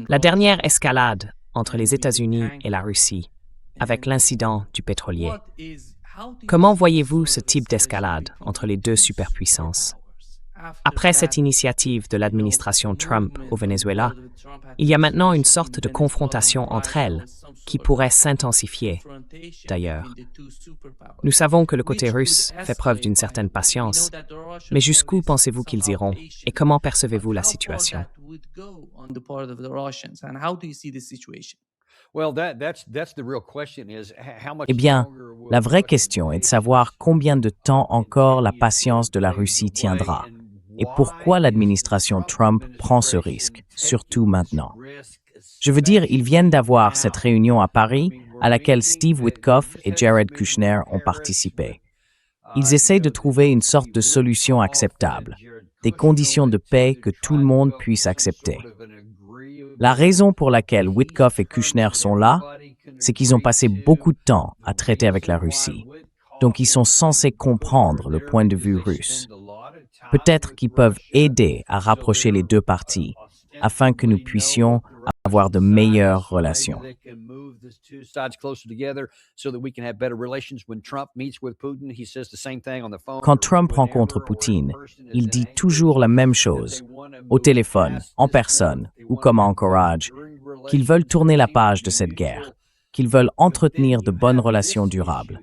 La dernière escalade entre les États-Unis et la Russie, avec l'incident du pétrolier. Comment voyez-vous ce type d'escalade entre les deux superpuissances? Après cette initiative de l'administration Trump au Venezuela, il y a maintenant une sorte de confrontation entre elles qui pourrait s'intensifier, d'ailleurs. Nous savons que le côté russe fait preuve d'une certaine patience, mais jusqu'où pensez-vous qu'ils iront et comment percevez-vous la situation? Eh bien, la vraie question est de savoir combien de temps encore la patience de la Russie tiendra et pourquoi l'administration Trump prend ce risque, surtout maintenant. Je veux dire, ils viennent d'avoir cette réunion à Paris à laquelle Steve Witkoff et Jared Kushner ont participé. Ils essaient de trouver une sorte de solution acceptable, des conditions de paix que tout le monde puisse accepter. La raison pour laquelle Witkoff et Kushner sont là, c'est qu'ils ont passé beaucoup de temps à traiter avec la Russie. Donc ils sont censés comprendre le point de vue russe. Peut-être qu'ils peuvent aider à rapprocher les deux parties afin que nous puissions avoir de meilleures relations. Quand Trump rencontre Poutine, il dit toujours la même chose, au téléphone, en personne ou comme encourage, qu'ils veulent tourner la page de cette guerre, qu'ils veulent entretenir de bonnes relations durables.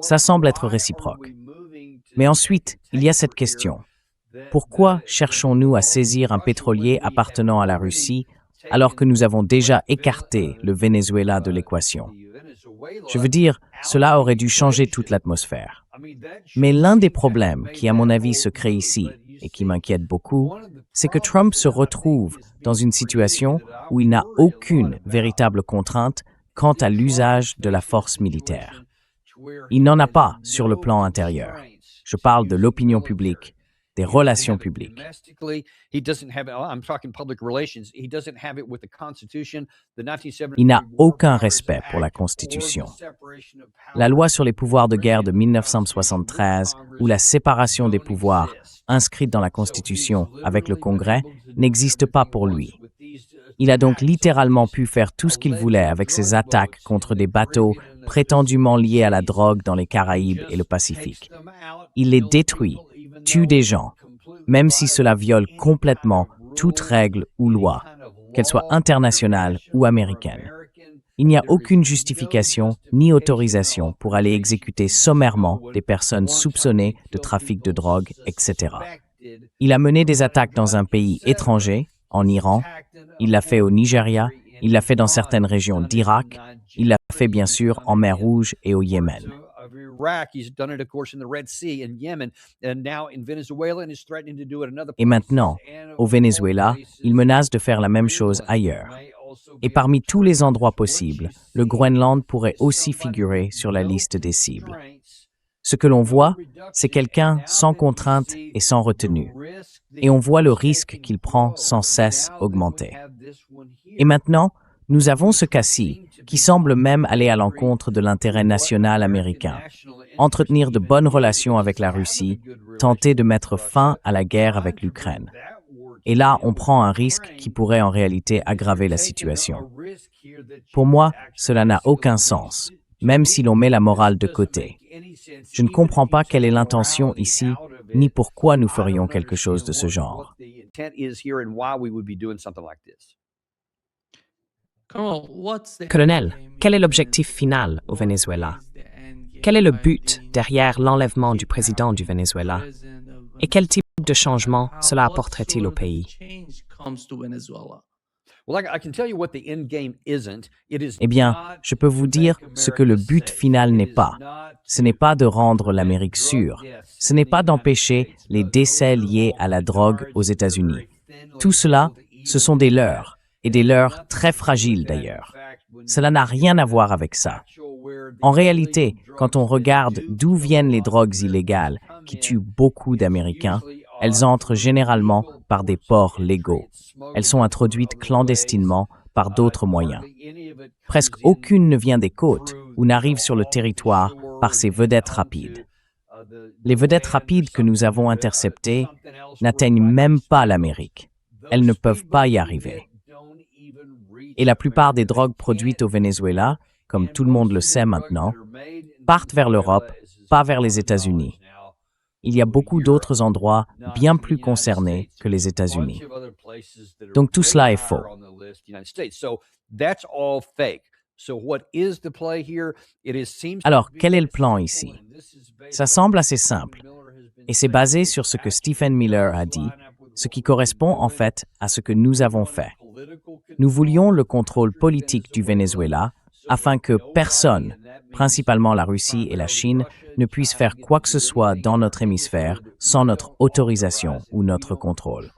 Ça semble être réciproque. Mais ensuite, il y a cette question. Pourquoi cherchons-nous à saisir un pétrolier appartenant à la Russie alors que nous avons déjà écarté le Venezuela de l'équation? Je veux dire, cela aurait dû changer toute l'atmosphère. Mais l'un des problèmes qui, à mon avis, se crée ici et qui m'inquiète beaucoup, c'est que Trump se retrouve dans une situation où il n'a aucune véritable contrainte quant à l'usage de la force militaire. Il n'en a pas sur le plan intérieur. Je parle de l'opinion publique, des relations publiques. Il n'a aucun respect pour la Constitution. La loi sur les pouvoirs de guerre de 1973, ou la séparation des pouvoirs inscrite dans la Constitution avec le Congrès, n'existe pas pour lui. Il a donc littéralement pu faire tout ce qu'il voulait avec ses attaques contre des bateaux prétendument liés à la drogue dans les Caraïbes et le Pacifique. Il les détruit, tue des gens, même si cela viole complètement toute règle ou loi, qu'elle soit internationale ou américaine. Il n'y a aucune justification ni autorisation pour aller exécuter sommairement des personnes soupçonnées de trafic de drogue, etc. Il a mené des attaques dans un pays étranger, en Iran, il l'a fait au Nigeria, il l'a fait dans certaines régions d'Irak, il l'a fait bien sûr en mer Rouge et au Yémen. Et maintenant, au Venezuela, il menace de faire la même chose ailleurs. Et parmi tous les endroits possibles, le Groenland pourrait aussi figurer sur la liste des cibles. Ce que l'on voit, c'est quelqu'un sans contrainte et sans retenue. Et on voit le risque qu'il prend sans cesse augmenter. Et maintenant, nous avons ce cas-ci, qui semble même aller à l'encontre de l'intérêt national américain. Entretenir de bonnes relations avec la Russie, tenter de mettre fin à la guerre avec l'Ukraine. Et là, on prend un risque qui pourrait en réalité aggraver la situation. Pour moi, cela n'a aucun sens, même si l'on met la morale de côté. Je ne comprends pas quelle est l'intention ici, ni pourquoi nous ferions quelque chose de ce genre. Colonel, quel est l'objectif final au Venezuela? Quel est le but derrière l'enlèvement du président du Venezuela? Et quel type de changement cela apporterait-il au pays? Eh bien, je peux vous dire ce que le but final n'est pas. Ce n'est pas de rendre l'Amérique sûre. Ce n'est pas d'empêcher les décès liés à la drogue aux États-Unis. Tout cela, ce sont des leurres, et des leurres très fragiles d'ailleurs. Cela n'a rien à voir avec ça. En réalité, quand on regarde d'où viennent les drogues illégales qui tuent beaucoup d'Américains, elles entrent généralement par des ports légaux. Elles sont introduites clandestinement par d'autres moyens. Presque aucune ne vient des côtes ou n'arrive sur le territoire par ces vedettes rapides. Les vedettes rapides que nous avons interceptées n'atteignent même pas l'Amérique. elles ne peuvent pas y arriver. Et la plupart des drogues produites au Venezuela, comme tout le monde le sait maintenant, partent vers l'Europe, pas vers les États-Unis. Il y a beaucoup d'autres endroits bien plus concernés que les États-Unis. Donc tout cela est faux. Alors, quel est le plan ici? Ça semble assez simple, et c'est basé sur ce que Stephen Miller a dit, ce qui correspond en fait à ce que nous avons fait. Nous voulions le contrôle politique du Venezuela afin que personne, principalement la Russie et la Chine, ne puisse faire quoi que ce soit dans notre hémisphère sans notre autorisation ou notre contrôle.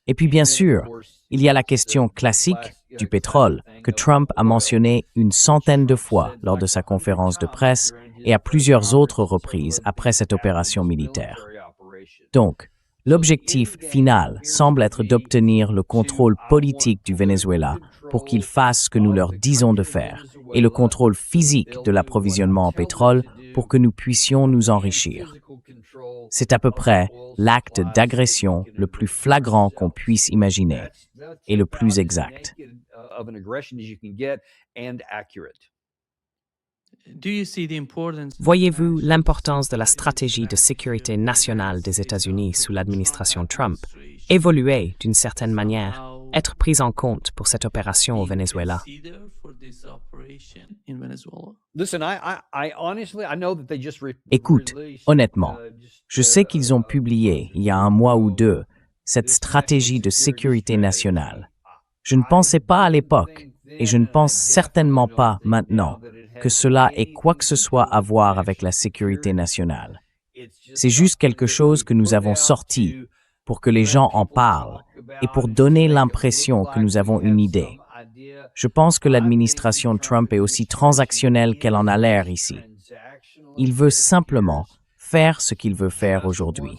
Et puis bien sûr, il y a la question classique du pétrole que Trump a mentionné une centaine de fois lors de sa conférence de presse et à plusieurs autres reprises après cette opération militaire. Donc, l'objectif final semble être d'obtenir le contrôle politique du Venezuela pour qu'ils fassent ce que nous leur disons de faire, et le contrôle physique de l'approvisionnement en pétrole pour que nous puissions nous enrichir. C'est à peu près l'acte d'agression le plus flagrant qu'on puisse imaginer, et le plus exact. Voyez-vous l'importance de la stratégie de sécurité nationale des États-Unis sous l'administration Trump évoluer d'une certaine manière, être prise en compte pour cette opération au Venezuela? Écoute, honnêtement, je sais qu'ils ont publié, il y a un mois ou deux, cette stratégie de sécurité nationale. Je ne pensais pas à l'époque, et je ne pense certainement pas maintenant, que cela ait quoi que ce soit à voir avec la sécurité nationale. C'est juste quelque chose que nous avons sorti pour que les gens en parlent et pour donner l'impression que nous avons une idée. Je pense que l'administration Trump est aussi transactionnelle qu'elle en a l'air ici. Il veut simplement faire ce qu'il veut faire aujourd'hui.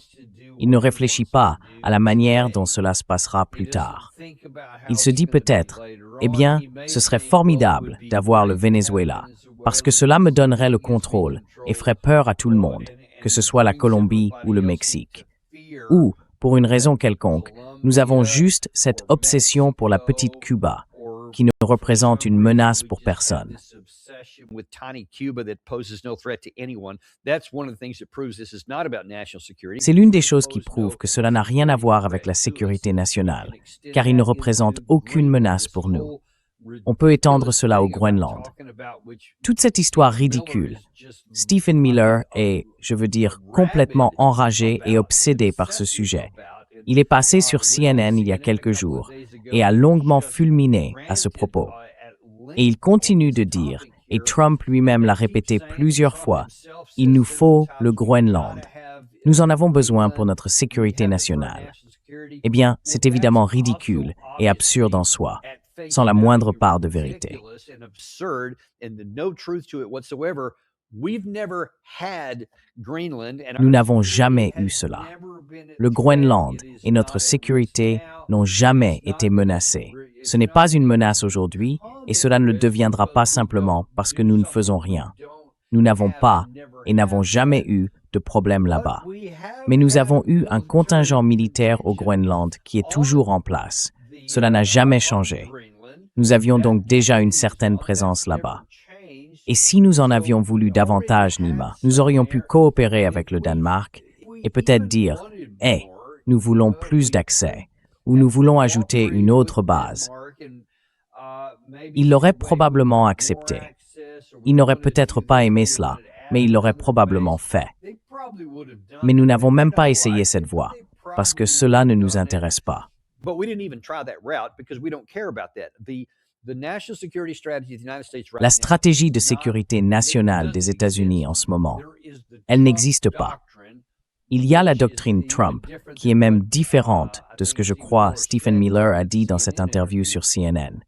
Il ne réfléchit pas à la manière dont cela se passera plus tard. Il se dit peut-être, eh bien, ce serait formidable d'avoir le Venezuela, parce que cela me donnerait le contrôle et ferait peur à tout le monde, que ce soit la Colombie ou le Mexique. Ou, pour une raison quelconque, nous avons juste cette obsession pour la petite Cuba, qui ne représente une menace pour personne. C'est l'une des choses qui prouve que cela n'a rien à voir avec la sécurité nationale, car il ne représente aucune menace pour nous. On peut étendre cela au Groenland. Toute cette histoire ridicule, Stephen Miller est, je veux dire, complètement enragé et obsédé par ce sujet. Il est passé sur CNN il y a quelques jours et a longuement fulminé à ce propos. Et il continue de dire, et Trump lui-même l'a répété plusieurs fois, il nous faut le Groenland. Nous en avons besoin pour notre sécurité nationale. Eh bien, c'est évidemment ridicule et absurde en soi, sans la moindre part de vérité. Nous n'avons jamais eu cela. Le Groenland et notre sécurité n'ont jamais été menacés. Ce n'est pas une menace aujourd'hui et cela ne le deviendra pas simplement parce que nous ne faisons rien. Nous n'avons pas et n'avons jamais eu de problème là-bas. Mais nous avons eu un contingent militaire au Groenland qui est toujours en place. Cela n'a jamais changé. Nous avions donc déjà une certaine présence là-bas. Et si nous en avions voulu davantage, Nima, nous aurions pu coopérer avec le Danemark et peut-être dire « Hey, nous voulons plus d'accès » ou « Nous voulons ajouter une autre base ». Il l'aurait probablement accepté. Il n'aurait peut-être pas aimé cela, mais il l'aurait probablement fait. Mais nous n'avons même pas essayé cette voie, parce que cela ne nous intéresse pas. La stratégie de sécurité nationale des États-Unis en ce moment, elle n'existe pas. Il y a la doctrine Trump, qui est même différente de ce que je crois Stephen Miller a dit dans cette interview sur CNN.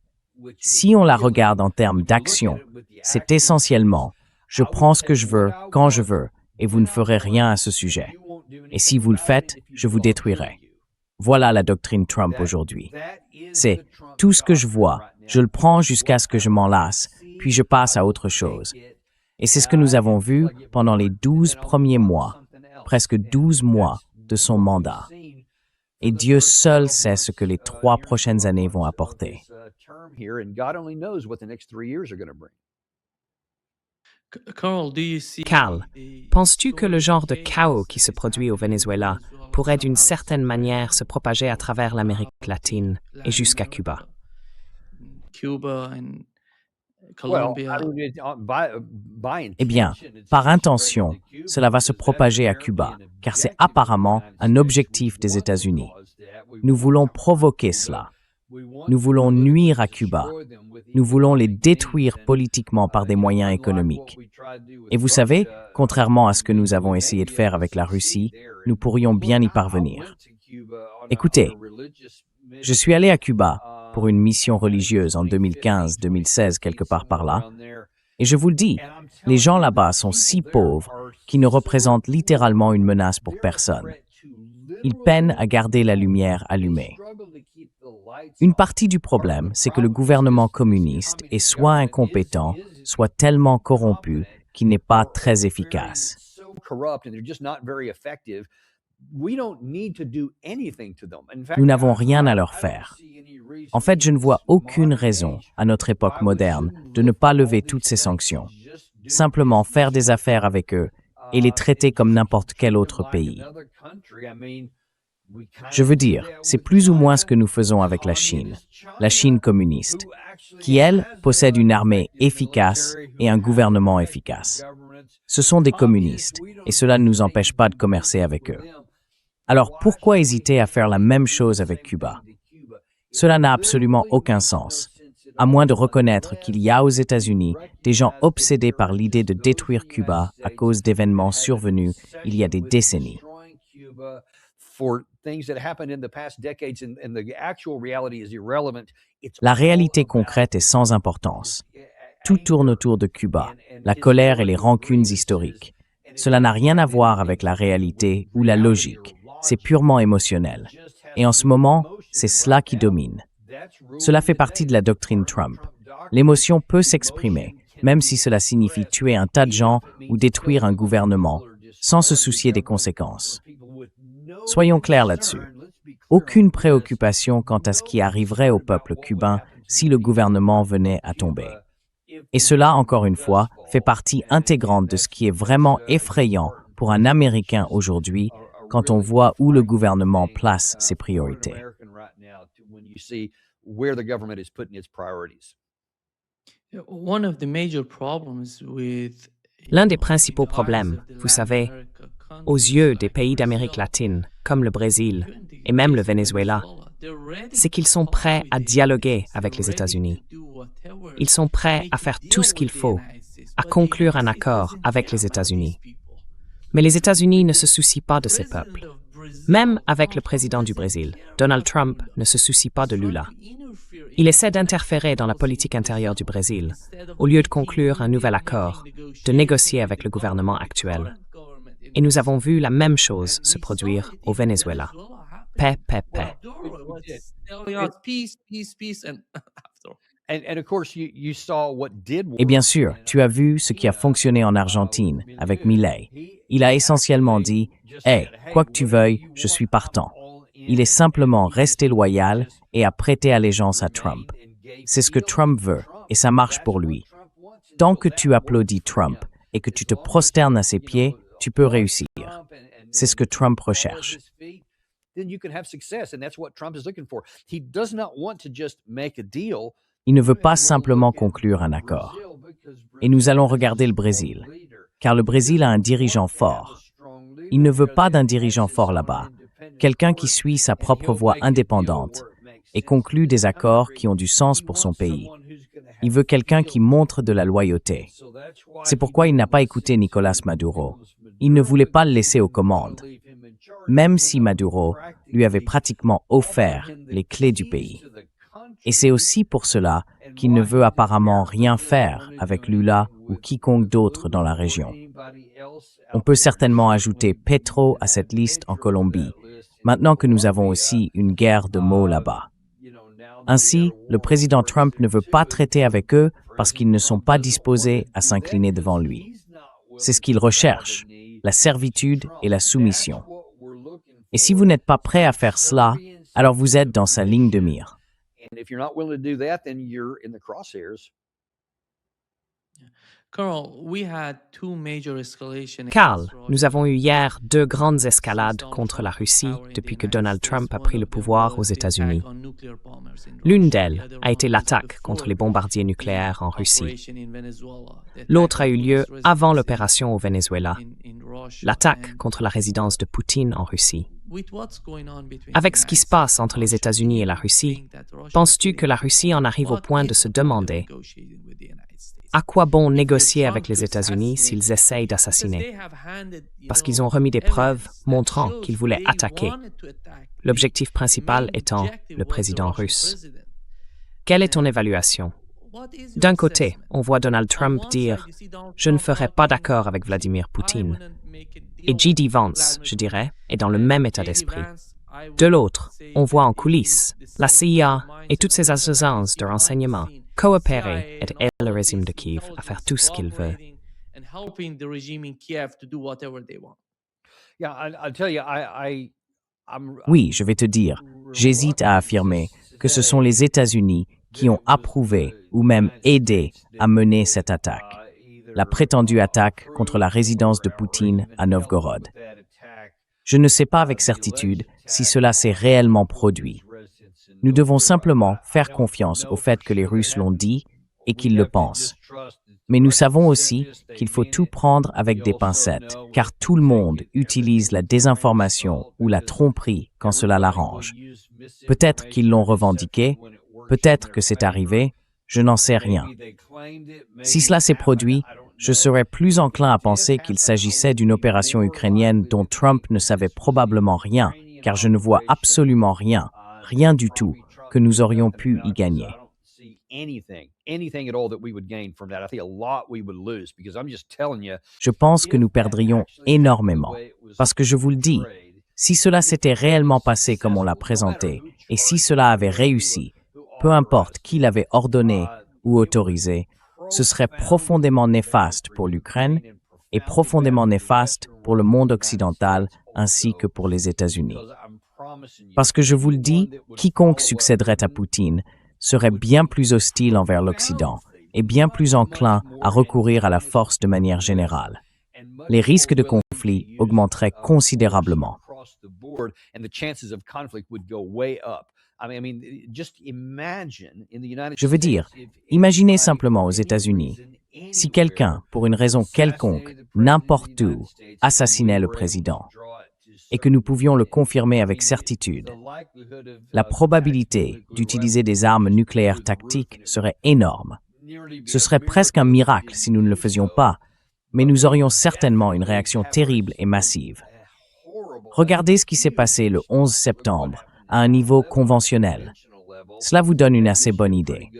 Si on la regarde en termes d'action, c'est essentiellement « je prends ce que je veux, quand je veux, et vous ne ferez rien à ce sujet. Et si vous le faites, je vous détruirai. » Voilà la doctrine Trump aujourd'hui. C'est « tout ce que je vois, je le prends jusqu'à ce que je m'en lasse, puis je passe à autre chose. » Et c'est ce que nous avons vu pendant les 12 premiers mois, presque 12 mois de son mandat. et Dieu seul sait ce que les 3 prochaines années vont apporter. Carl, penses-tu que le genre de chaos qui se produit au Venezuela pourrait d'une certaine manière se propager à travers l'Amérique latine et jusqu'à Cuba? Eh bien, par intention, cela va se propager à Cuba, car c'est apparemment un objectif des États-Unis. Nous voulons provoquer cela. Nous voulons nuire à Cuba. Nous voulons les détruire politiquement par des moyens économiques. Et vous savez, contrairement à ce que nous avons essayé de faire avec la Russie, nous pourrions bien y parvenir. Écoutez, je suis allé à Cuba pour une mission religieuse en 2015-2016, quelque part par là, et je vous le dis, les gens là-bas sont si pauvres qu'ils ne représentent littéralement une menace pour personne. Ils peinent à garder la lumière allumée. Une partie du problème, c'est que le gouvernement communiste est soit incompétent, soit tellement corrompu qu'il n'est pas très efficace. Nous n'avons rien à leur faire. En fait, je ne vois aucune raison, à notre époque moderne, de ne pas lever toutes ces sanctions. Simplement faire des affaires avec eux et les traiter comme n'importe quel autre pays. Je veux dire, c'est plus ou moins ce que nous faisons avec la Chine communiste, qui, elle, possède une armée efficace et un gouvernement efficace. Ce sont des communistes, et cela ne nous empêche pas de commercer avec eux. Alors pourquoi hésiter à faire la même chose avec Cuba? Cela n'a absolument aucun sens, à moins de reconnaître qu'il y a aux États-Unis des gens obsédés par l'idée de détruire Cuba à cause d'événements survenus il y a des décennies. La réalité concrète est sans importance. Tout tourne autour de Cuba, la colère et les rancunes historiques. Cela n'a rien à voir avec la réalité ou la logique, c'est purement émotionnel. Et en ce moment, c'est cela qui domine. Cela fait partie de la doctrine Trump. L'émotion peut s'exprimer, même si cela signifie tuer un tas de gens ou détruire un gouvernement, sans se soucier des conséquences. Soyons clairs là-dessus. Aucune préoccupation quant à ce qui arriverait au peuple cubain si le gouvernement venait à tomber. Et cela, encore une fois, fait partie intégrante de ce qui est vraiment effrayant pour un Américain aujourd'hui quand on voit où le gouvernement place ses priorités. L'un des principaux problèmes, vous savez, aux yeux des pays d'Amérique latine, comme le Brésil et même le Venezuela, c'est qu'ils sont prêts à dialoguer avec les États-Unis. Ils sont prêts à faire tout ce qu'il faut, à conclure un accord avec les États-Unis. Mais les États-Unis ne se soucient pas de ces peuples. Même avec le président du Brésil, Donald Trump ne se soucie pas de Lula. Il essaie d'interférer dans la politique intérieure du Brésil, au lieu de conclure un nouvel accord, de négocier avec le gouvernement actuel. Et nous avons vu la même chose se produire au Venezuela. Paix, paix, paix. Et bien sûr, tu as vu ce qui a fonctionné en Argentine avec Milei. Il a essentiellement dit « Hey, quoi que tu veuilles, je suis partant ». Il est simplement resté loyal et a prêté allégeance à Trump. C'est ce que Trump veut, et ça marche pour lui. Tant que tu applaudis Trump et que tu te prosternes à ses pieds, tu peux réussir. C'est ce que Trump recherche. Il ne veut pas simplement conclure un accord. Et nous allons regarder le Brésil, car le Brésil a un dirigeant fort. Il ne veut pas d'un dirigeant fort là-bas, quelqu'un qui suit sa propre voie indépendante et conclut des accords qui ont du sens pour son pays. Il veut quelqu'un qui montre de la loyauté. C'est pourquoi il n'a pas écouté Nicolás Maduro. Il ne voulait pas le laisser aux commandes, même si Maduro lui avait pratiquement offert les clés du pays. Et c'est aussi pour cela qu'il ne veut apparemment rien faire avec Lula ou quiconque d'autre dans la région. On peut certainement ajouter Petro à cette liste en Colombie, maintenant que nous avons aussi une guerre de mots là-bas. Ainsi, le président Trump ne veut pas traiter avec eux parce qu'ils ne sont pas disposés à s'incliner devant lui. C'est ce qu'il recherche, la servitude et la soumission. Et si vous n'êtes pas prêt à faire cela, alors vous êtes dans sa ligne de mire. Carl, nous avons eu hier deux grandes escalades contre la Russie depuis que Donald Trump a pris le pouvoir aux États-Unis. L'une d'elles a été l'attaque contre les bombardiers nucléaires en Russie. L'autre a eu lieu avant l'opération au Venezuela, l'attaque contre la résidence de Poutine en Russie. Avec ce qui se passe entre les États-Unis et la Russie, penses-tu que la Russie en arrive au point de se demander à quoi bon négocier avec les États-Unis s'ils essayent d'assassiner? Parce qu'ils ont remis des preuves montrant qu'ils voulaient attaquer, l'objectif principal étant le président russe. Quelle est ton évaluation? D'un côté, on voit Donald Trump dire « Je ne ferai pas d'accord avec Vladimir Poutine ». Et J.D. Vance, je dirais, est dans le même état d'esprit. De l'autre, on voit en coulisses la CIA et toutes ses agences de renseignement coopérer et aider le régime de Kiev à faire tout ce qu'il veut. Oui, je vais te dire, j'hésite à affirmer que ce sont les États-Unis qui ont approuvé ou même aidé à mener cette attaque, la prétendue attaque contre la résidence de Poutine à Novgorod. Je ne sais pas avec certitude si cela s'est réellement produit. Nous devons simplement faire confiance au fait que les Russes l'ont dit et qu'ils le pensent. Mais nous savons aussi qu'il faut tout prendre avec des pincettes, car tout le monde utilise la désinformation ou la tromperie quand cela l'arrange. Peut-être qu'ils l'ont revendiqué, peut-être que c'est arrivé, je n'en sais rien. Si cela s'est produit, je serais plus enclin à penser qu'il s'agissait d'une opération ukrainienne dont Trump ne savait probablement rien, car je ne vois absolument rien du tout que nous aurions pu y gagner. Je pense que nous perdrions énormément, parce que je vous le dis, si cela s'était réellement passé comme on l'a présenté, et si cela avait réussi, peu importe qui l'avait ordonné ou autorisé, ce serait profondément néfaste pour l'Ukraine et profondément néfaste pour le monde occidental ainsi que pour les États-Unis. Parce que je vous le dis, quiconque succéderait à Poutine serait bien plus hostile envers l'Occident et bien plus enclin à recourir à la force de manière générale. Les risques de conflit augmenteraient considérablement. Je veux dire, imaginez simplement aux États-Unis, si quelqu'un, pour une raison quelconque, n'importe où, assassinait le président, et que nous pouvions le confirmer avec certitude, la probabilité d'utiliser des armes nucléaires tactiques serait énorme. Ce serait presque un miracle si nous ne le faisions pas, mais nous aurions certainement une réaction terrible et massive. Regardez ce qui s'est passé le 11 septembre à un niveau conventionnel. Cela vous donne une assez bonne idée.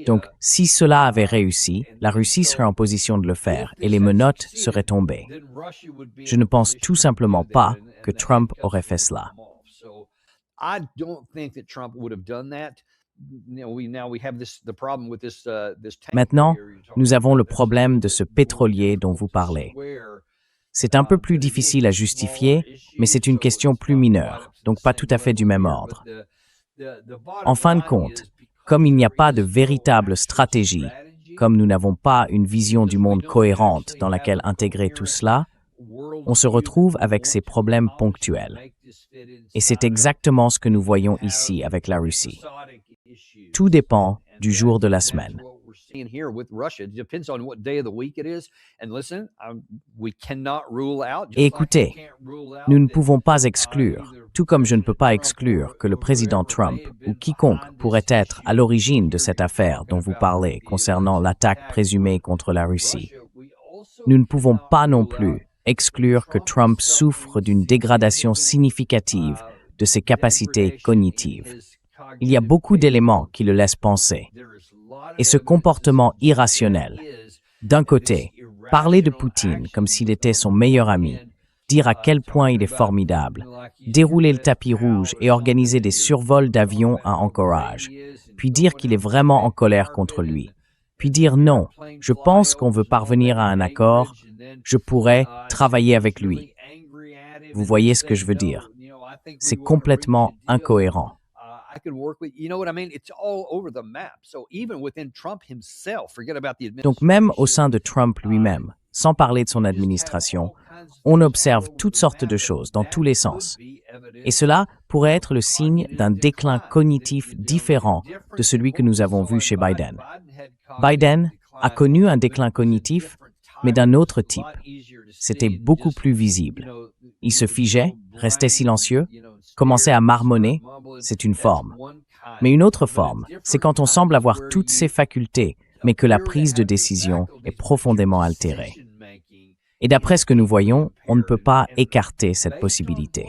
Donc, si cela avait réussi, la Russie serait en position de le faire et les menottes seraient tombées. Je ne pense tout simplement pas que Trump aurait fait cela. Maintenant, nous avons le problème de ce pétrolier dont vous parlez. C'est un peu plus difficile à justifier, mais c'est une question plus mineure, donc pas tout à fait du même ordre. En fin de compte, comme il n'y a pas de véritable stratégie, comme nous n'avons pas une vision du monde cohérente dans laquelle intégrer tout cela, on se retrouve avec ces problèmes ponctuels. Et c'est exactement ce que nous voyons ici avec la Russie. Tout dépend du jour de la semaine. Et écoutez, nous ne pouvons pas exclure, tout comme je ne peux pas exclure que le président Trump ou quiconque pourrait être à l'origine de cette affaire dont vous parlez concernant l'attaque présumée contre la Russie. Nous ne pouvons pas non plus exclure que Trump souffre d'une dégradation significative de ses capacités cognitives. Il y a beaucoup d'éléments qui le laissent penser. Et ce comportement irrationnel, d'un côté, parler de Poutine comme s'il était son meilleur ami, dire à quel point il est formidable, dérouler le tapis rouge et organiser des survols d'avions à Anchorage, puis dire qu'il est vraiment en colère contre lui, puis dire non, je pense qu'on veut parvenir à un accord, je pourrais travailler avec lui. Vous voyez ce que je veux dire? C'est complètement incohérent. Donc même au sein de Trump lui-même, sans parler de son administration, on observe toutes sortes de choses dans tous les sens. Et cela pourrait être le signe d'un déclin cognitif différent de celui que nous avons vu chez Biden. Biden a connu un déclin cognitif, mais d'un autre type. C'était beaucoup plus visible. Il se figeait, restait silencieux, commençait à marmonner, c'est une forme. Mais une autre forme, c'est quand on semble avoir toutes ses facultés, mais que la prise de décision est profondément altérée. Et d'après ce que nous voyons, on ne peut pas écarter cette possibilité.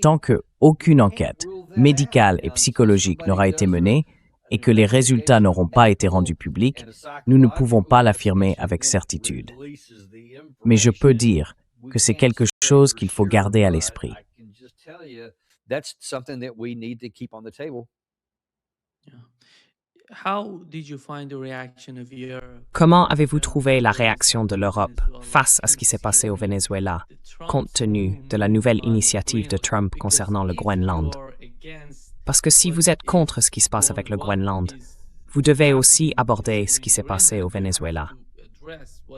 Tant qu'aucune enquête médicale et psychologique n'aura été menée et que les résultats n'auront pas été rendus publics, nous ne pouvons pas l'affirmer avec certitude. Mais je peux dire que c'est quelque chose qu'il faut garder à l'esprit. Comment avez-vous trouvé la réaction de l'Europe face à ce qui s'est passé au Venezuela, compte tenu de la nouvelle initiative de Trump concernant le Groenland? Parce que si vous êtes contre ce qui se passe avec le Groenland, vous devez aussi aborder ce qui s'est passé au Venezuela.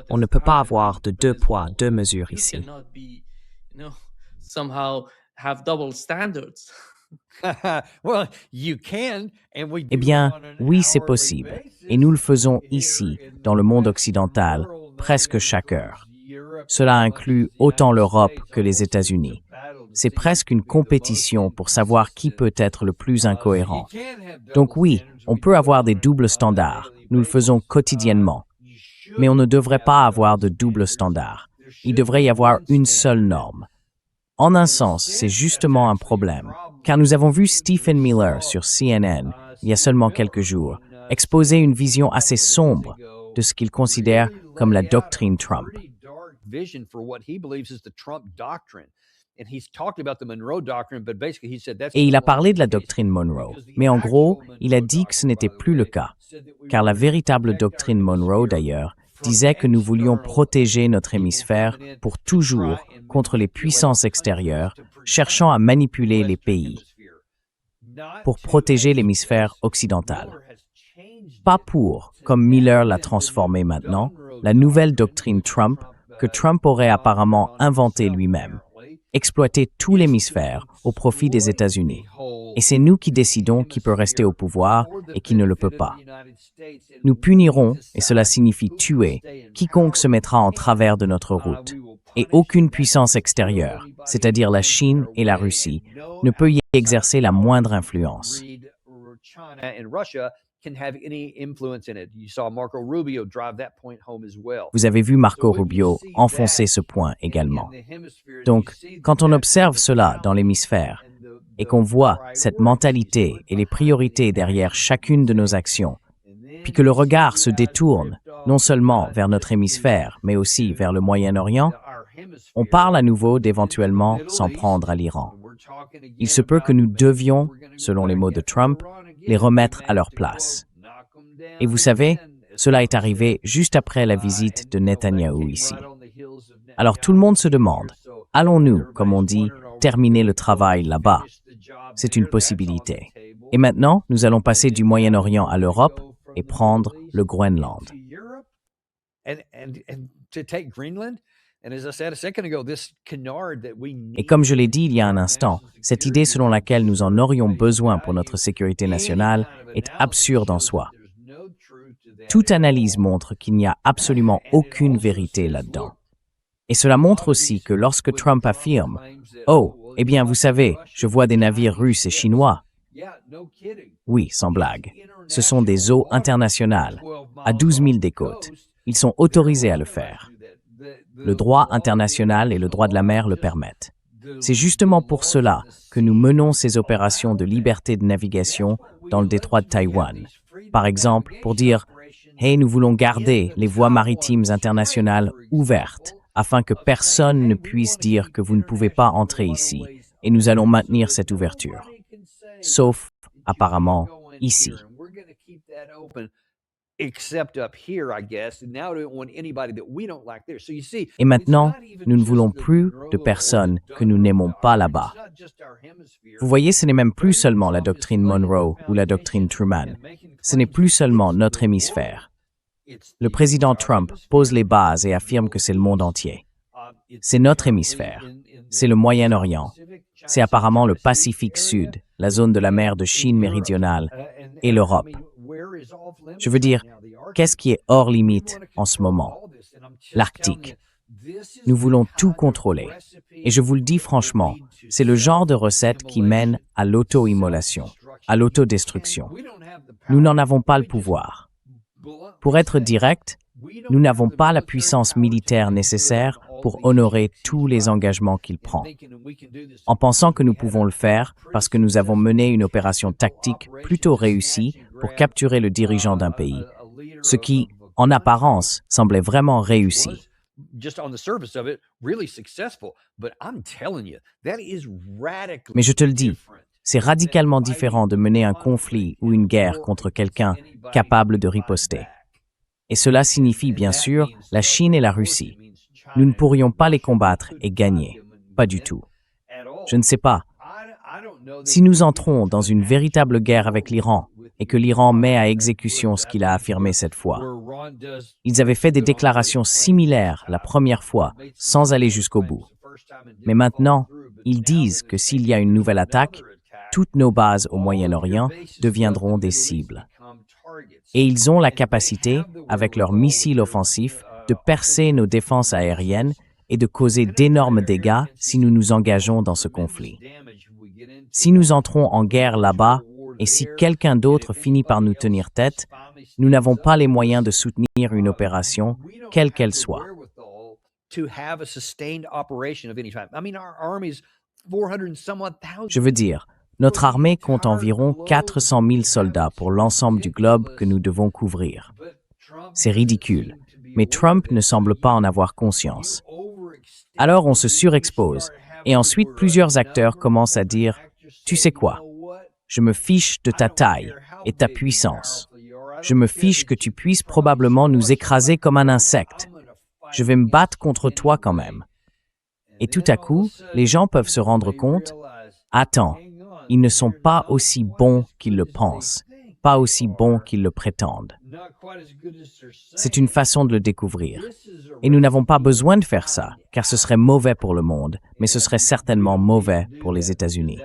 On ne peut pas avoir de deux poids, deux mesures ici. Eh bien, oui, c'est possible. Et nous le faisons ici, dans le monde occidental, presque chaque heure. Cela inclut autant l'Europe que les États-Unis. C'est presque une compétition pour savoir qui peut être le plus incohérent. Donc oui, on peut avoir des doubles standards. Nous le faisons quotidiennement. Mais on ne devrait pas avoir de double standard. Il devrait y avoir une seule norme. En un sens, c'est justement un problème, car nous avons vu Stephen Miller sur CNN, il y a seulement quelques jours, exposer une vision assez sombre de ce qu'il considère comme la doctrine Trump. Et il a parlé de la doctrine Monroe, mais en gros, il a dit que ce n'était plus le cas, car la véritable doctrine Monroe, d'ailleurs, disait que nous voulions protéger notre hémisphère pour toujours contre les puissances extérieures cherchant à manipuler les pays, pour protéger l'hémisphère occidental. Pas pour, comme Miller l'a transformé maintenant, la nouvelle doctrine Trump que Trump aurait apparemment inventée lui-même, exploiter tout l'hémisphère au profit des États-Unis. Et c'est nous qui décidons qui peut rester au pouvoir et qui ne le peut pas. Nous punirons, et cela signifie tuer, quiconque se mettra en travers de notre route. Et aucune puissance extérieure, c'est-à-dire la Chine et la Russie, ne peut y exercer la moindre influence. Vous avez vu Marco Rubio enfoncer ce point également. Donc, quand on observe cela dans l'hémisphère et qu'on voit cette mentalité et les priorités derrière chacune de nos actions, puis que le regard se détourne non seulement vers notre hémisphère, mais aussi vers le Moyen-Orient, on parle à nouveau d'éventuellement s'en prendre à l'Iran. Il se peut que nous devions, selon les mots de Trump, les remettre à leur place. Et vous savez, cela est arrivé juste après la visite de Netanyahou ici. Alors tout le monde se demande, allons-nous, comme on dit, terminer le travail là-bas? C'est une possibilité. Et maintenant, nous allons passer du Moyen-Orient à l'Europe et prendre le Groenland. Et comme je l'ai dit il y a un instant, cette idée selon laquelle nous en aurions besoin pour notre sécurité nationale est absurde en soi. Toute analyse montre qu'il n'y a absolument aucune vérité là-dedans. Et cela montre aussi que lorsque Trump affirme « Oh, eh bien, vous savez, je vois des navires russes et chinois. » Oui, sans blague. Ce sont des eaux internationales, à 12 000 des côtes. Ils sont autorisés à le faire. Le droit international et le droit de la mer le permettent. C'est justement pour cela que nous menons ces opérations de liberté de navigation dans le détroit de Taïwan. Par exemple, pour dire « Hey, nous voulons garder les voies maritimes internationales ouvertes afin que personne ne puisse dire que vous ne pouvez pas entrer ici, et nous allons maintenir cette ouverture. » Sauf, apparemment, ici. Et maintenant, nous ne voulons plus de personnes que nous n'aimons pas là-bas. Vous voyez, ce n'est même plus seulement la doctrine Monroe ou la doctrine Truman. Ce n'est plus seulement notre hémisphère. Le président Trump pose les bases et affirme que c'est le monde entier. C'est notre hémisphère. C'est le Moyen-Orient. C'est apparemment le Pacifique Sud, la zone de la mer de Chine méridionale et l'Europe. Je veux dire, qu'est-ce qui est hors limite en ce moment? L'Arctique. Nous voulons tout contrôler. Et je vous le dis franchement, c'est le genre de recette qui mène à l'auto-immolation, à l'autodestruction. Nous n'en avons pas le pouvoir. Pour être direct, nous n'avons pas la puissance militaire nécessaire pour honorer tous les engagements qu'il prend. En pensant que nous pouvons le faire parce que nous avons mené une opération tactique plutôt réussie pour capturer le dirigeant d'un pays, ce qui, en apparence, semblait vraiment réussi. Mais je te le dis, c'est radicalement différent de mener un conflit ou une guerre contre quelqu'un capable de riposter. Et cela signifie bien sûr la Chine et la Russie. Nous ne pourrions pas les combattre et gagner. Pas du tout. Je ne sais pas. Si nous entrons dans une véritable guerre avec l'Iran et que l'Iran met à exécution ce qu'il a affirmé cette fois, ils avaient fait des déclarations similaires la première fois sans aller jusqu'au bout. Mais maintenant, ils disent que s'il y a une nouvelle attaque, toutes nos bases au Moyen-Orient deviendront des cibles. Et ils ont la capacité, avec leurs missiles offensifs, de percer nos défenses aériennes et de causer d'énormes dégâts si nous nous engageons dans ce conflit. Si nous entrons en guerre là-bas et si quelqu'un d'autre finit par nous tenir tête, nous n'avons pas les moyens de soutenir une opération, quelle qu'elle soit. Je veux dire, notre armée compte environ 400 000 soldats pour l'ensemble du globe que nous devons couvrir. C'est ridicule, mais Trump ne semble pas en avoir conscience. Alors on se surexpose, et ensuite plusieurs acteurs commencent à dire « Tu sais quoi? Je me fiche de ta taille et ta puissance. Je me fiche que tu puisses probablement nous écraser comme un insecte. Je vais me battre contre toi quand même. » Et tout à coup, les gens peuvent se rendre compte « Attends, ils ne sont pas aussi bons qu'ils le pensent, pas aussi bons qu'ils le prétendent. » C'est une façon de le découvrir. Et nous n'avons pas besoin de faire ça, car ce serait mauvais pour le monde, mais ce serait certainement mauvais pour les États-Unis.